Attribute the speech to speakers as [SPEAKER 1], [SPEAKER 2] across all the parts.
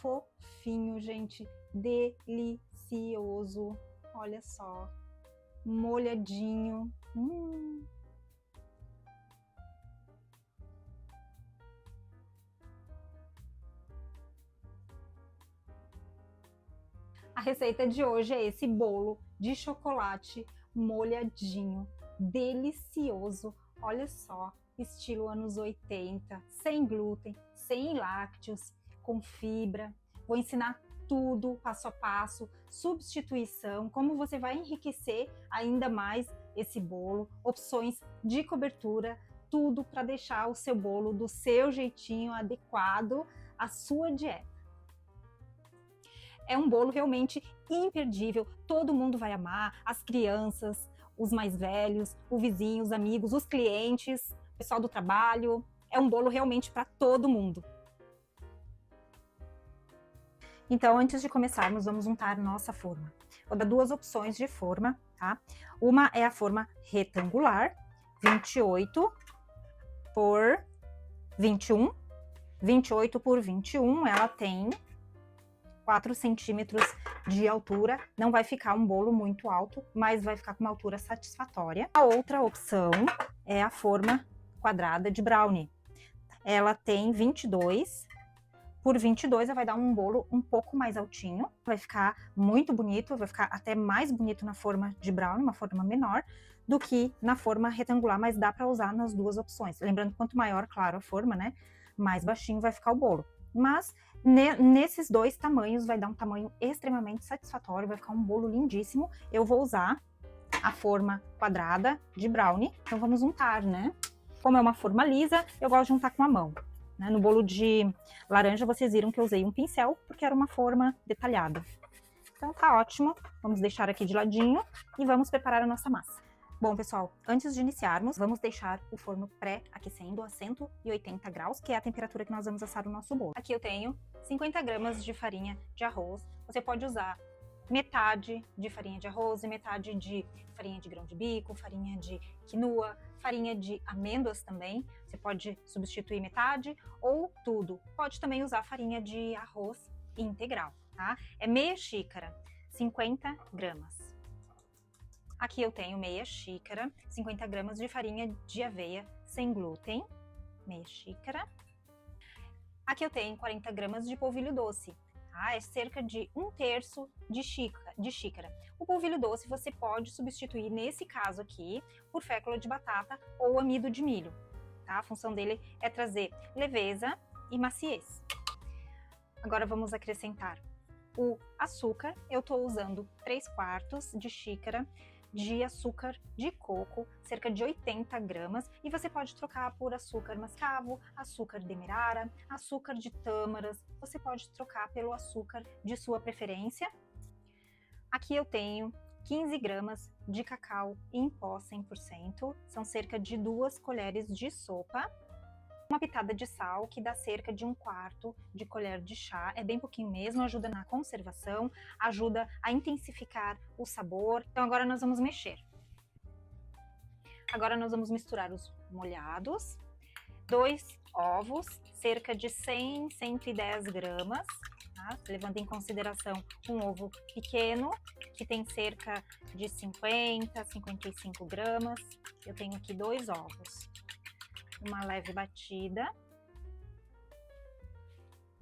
[SPEAKER 1] fofinho, gente, delicioso. Olha só, molhadinho. A receita de hoje é esse bolo de chocolate molhadinho, delicioso. Olha só, estilo anos 80, sem glúten, sem lácteos, com fibra. Vou ensinar tudo passo a passo, substituição, como você vai enriquecer ainda mais esse bolo, opções de cobertura, tudo para deixar o seu bolo do seu jeitinho adequado à sua dieta. É um bolo realmente imperdível, todo mundo vai amar, as crianças, os mais velhos, o vizinho, os amigos, os clientes, o pessoal do trabalho. É um bolo realmente para todo mundo. Então, antes de começarmos, vamos untar nossa forma. Vou dar duas opções de forma, tá? Uma é a forma retangular, 28 por 21. 28 por 21, ela tem 4 centímetros de altura. Não vai ficar um bolo muito alto, mas vai ficar com uma altura satisfatória. A outra opção é a forma quadrada de brownie. Ela tem 22 por 22, ela vai dar um bolo um pouco mais altinho. Vai ficar muito bonito, vai ficar até mais bonito na forma de brownie, uma forma menor, do que na forma retangular, mas dá para usar nas duas opções. Lembrando, quanto maior, claro, a forma, né, mais baixinho vai ficar o bolo. Mas nesses dois tamanhos vai dar um tamanho extremamente satisfatório, vai ficar um bolo lindíssimo. Eu vou usar a forma quadrada de brownie, então vamos untar, né? Como é uma forma lisa, eu gosto de untar com a mão. Né? No bolo de laranja vocês viram que eu usei um pincel, porque era uma forma detalhada. Então tá ótimo, vamos deixar aqui de ladinho e vamos preparar a nossa massa. Bom, pessoal, antes de iniciarmos, vamos deixar o forno pré-aquecendo a 180 graus, que é a temperatura que nós vamos assar o nosso bolo. Aqui eu tenho 50 gramas de farinha de arroz. Você pode usar metade de farinha de arroz e metade de farinha de grão de bico, farinha de quinoa, farinha de amêndoas também. Você pode substituir metade ou tudo. Pode também usar farinha de arroz integral, tá? É meia xícara, 50 gramas. Aqui eu tenho meia xícara, 50 gramas de farinha de aveia sem glúten, meia xícara. Aqui eu tenho 40 gramas de polvilho doce, tá? É cerca de 1/3 de xícara. O polvilho doce você pode substituir, nesse caso aqui, por fécula de batata ou amido de milho, tá? A função dele é trazer leveza e maciez. Agora vamos acrescentar o açúcar. Eu estou usando 3/4 de xícara de açúcar de coco, cerca de 80 gramas, e você pode trocar por açúcar mascavo, açúcar demerara, açúcar de tâmaras, você pode trocar pelo açúcar de sua preferência. Aqui eu tenho 15 gramas de cacau em pó 100%, são cerca de 2 colheres de sopa. Uma pitada de sal, que dá cerca de 1/4 de colher de chá, é bem pouquinho mesmo, ajuda na conservação, ajuda a intensificar o sabor. Então agora nós vamos mexer. Agora nós vamos misturar os molhados, 2 ovos, cerca de 100, 110 gramas, tá? Levando em consideração um ovo pequeno, que tem cerca de 50, 55 gramas. Eu tenho aqui 2 ovos. Uma leve batida.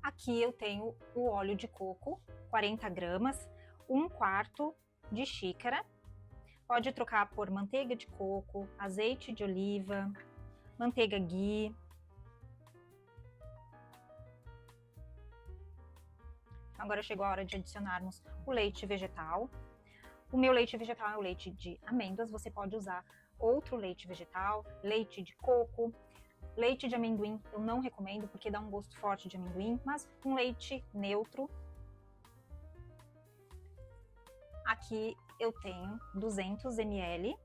[SPEAKER 1] Aqui eu tenho o óleo de coco, 40 gramas, 1/4 de xícara. Pode trocar por manteiga de coco, azeite de oliva, manteiga ghee. Agora chegou a hora de adicionarmos o leite vegetal. O meu leite vegetal é o leite de amêndoas, você pode usar outro leite vegetal, leite de coco, leite de amendoim eu não recomendo porque dá um gosto forte de amendoim, mas um leite neutro. Aqui eu tenho 200 ml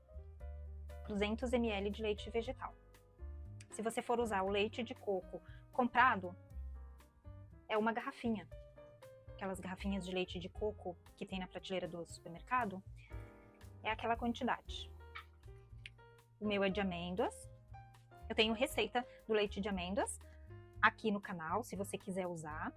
[SPEAKER 1] de leite vegetal. Se você for usar o leite de coco comprado, é uma garrafinha. Aquelas garrafinhas de leite de coco que tem na prateleira do supermercado, é aquela quantidade. O meu é de amêndoas. Eu tenho receita do leite de amêndoas aqui no canal, se você quiser usar.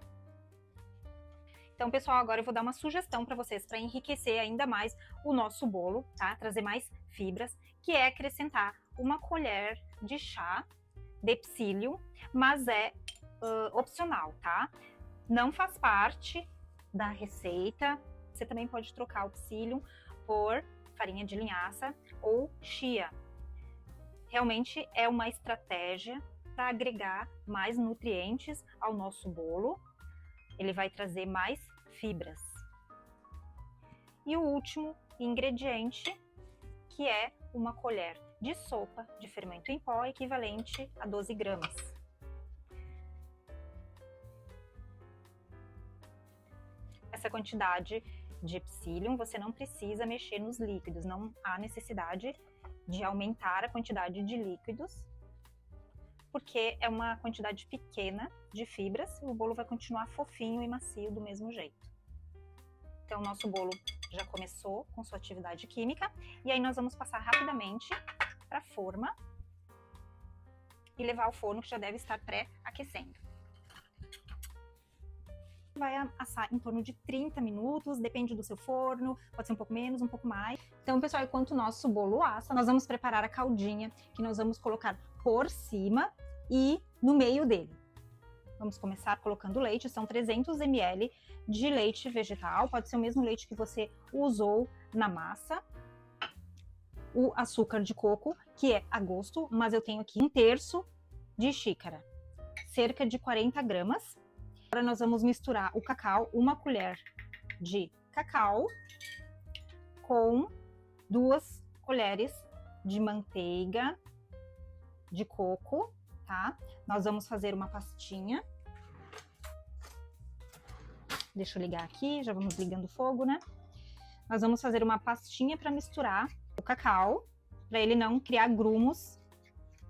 [SPEAKER 1] Então, pessoal, agora eu vou dar uma sugestão para vocês para enriquecer ainda mais o nosso bolo, tá? Trazer mais fibras, que é acrescentar uma colher de chá de psyllium, mas é opcional, tá? Não faz parte da receita. Você também pode trocar o psyllium por farinha de linhaça ou chia. Realmente é uma estratégia para agregar mais nutrientes ao nosso bolo. Ele vai trazer mais fibras. E o último ingrediente, que é uma colher de sopa de fermento em pó, equivalente a 12 gramas. Essa quantidade de psyllium, você não precisa mexer nos líquidos, não há necessidade de aumentar a quantidade de líquidos, porque é uma quantidade pequena de fibras e o bolo vai continuar fofinho e macio do mesmo jeito. Então, o nosso bolo já começou com sua atividade química e aí nós vamos passar rapidamente para a forma e levar ao forno, que já deve estar pré-aquecendo. Vai assar em torno de 30 minutos, depende do seu forno, pode ser um pouco menos, um pouco mais. Então, pessoal, enquanto o nosso bolo assa, nós vamos preparar a caldinha, que nós vamos colocar por cima e no meio dele. Vamos começar colocando leite, são 300 ml de leite vegetal, pode ser o mesmo leite que você usou na massa. O açúcar de coco, que é a gosto, mas eu tenho aqui 1/3 de xícara, cerca de 40 gramas. Agora nós vamos misturar o cacau, 1 colher de cacau com 2 colheres de manteiga de coco, tá? Nós vamos fazer uma pastinha. Deixa eu ligar aqui, já vamos ligando o fogo, né? Nós vamos fazer uma pastinha para misturar o cacau, para ele não criar grumos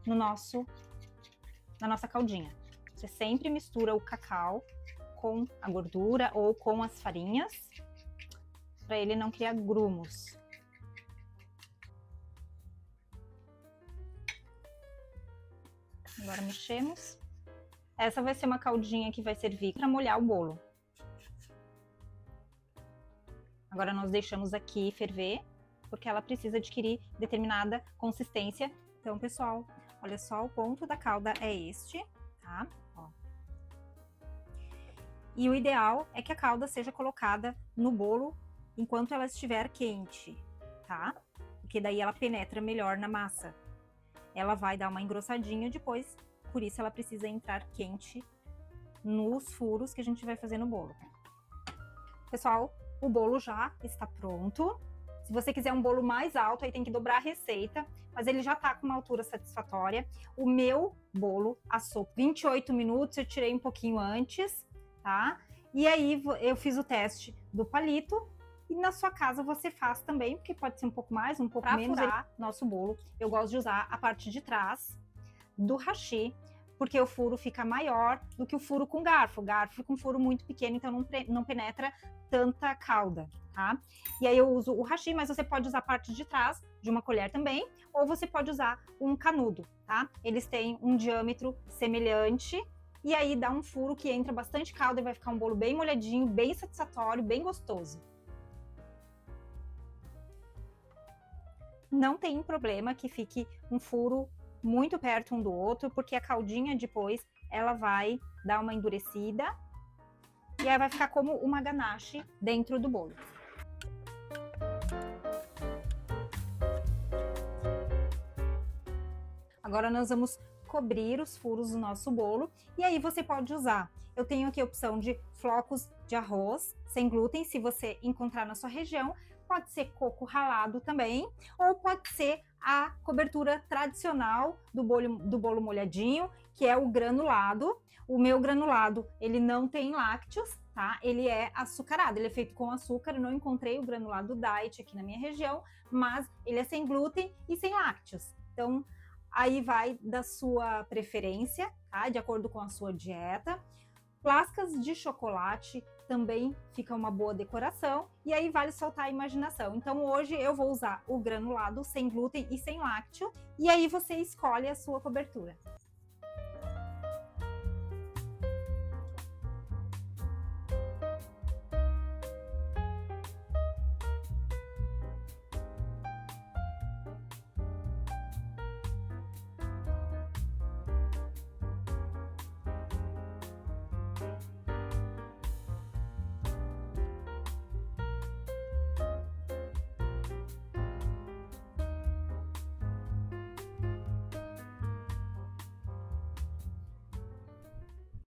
[SPEAKER 1] no na nossa caldinha. Você sempre mistura o cacau com a gordura ou com as farinhas, para ele não criar grumos. Agora mexemos. Essa vai ser uma caldinha que vai servir para molhar o bolo. Agora nós deixamos aqui ferver, porque ela precisa adquirir determinada consistência. Então, pessoal, olha só, o ponto da calda é este, tá? Ó. E o ideal é que a calda seja colocada no bolo enquanto ela estiver quente, tá? Porque daí ela penetra melhor na massa. Ela vai dar uma engrossadinha depois, por isso ela precisa entrar quente nos furos que a gente vai fazer no bolo. Pessoal, o bolo já está pronto. Se você quiser um bolo mais alto, aí tem que dobrar a receita, mas ele já tá com uma altura satisfatória. O meu bolo assou 28 minutos, eu tirei um pouquinho antes, tá? E aí eu fiz o teste do palito e na sua casa você faz também, porque pode ser um pouco mais, um pouco menos. Para furar nosso bolo, eu gosto de usar a parte de trás do hashi, porque o furo fica maior do que o furo com garfo. O garfo fica um furo muito pequeno, então não penetra tanta calda, tá? E aí eu uso o hashi, mas você pode usar a parte de trás de uma colher também, ou você pode usar um canudo, tá? Eles têm um diâmetro semelhante, e aí dá um furo que entra bastante calda e vai ficar um bolo bem molhadinho, bem satisfatório, bem gostoso. Não tem problema que fique um furo muito perto um do outro, porque a caldinha depois ela vai dar uma endurecida e aí vai ficar como uma ganache dentro do bolo. Agora nós vamos cobrir os furos do nosso bolo e aí você pode usar. Eu tenho aqui a opção de flocos de arroz sem glúten, se você encontrar na sua região. Pode ser coco ralado também, ou pode ser a cobertura tradicional do bolo molhadinho, que é o granulado. O meu granulado, ele não tem lácteos, tá? Ele é açucarado, ele é feito com açúcar. Eu não encontrei o granulado diet aqui na minha região, mas ele é sem glúten e sem lácteos. Então, aí vai da sua preferência, tá? De acordo com a sua dieta. Lascas de chocolate também fica uma boa decoração, e aí vale soltar a imaginação. Então hoje eu vou usar o granulado sem glúten e sem lácteo, e aí você escolhe a sua cobertura.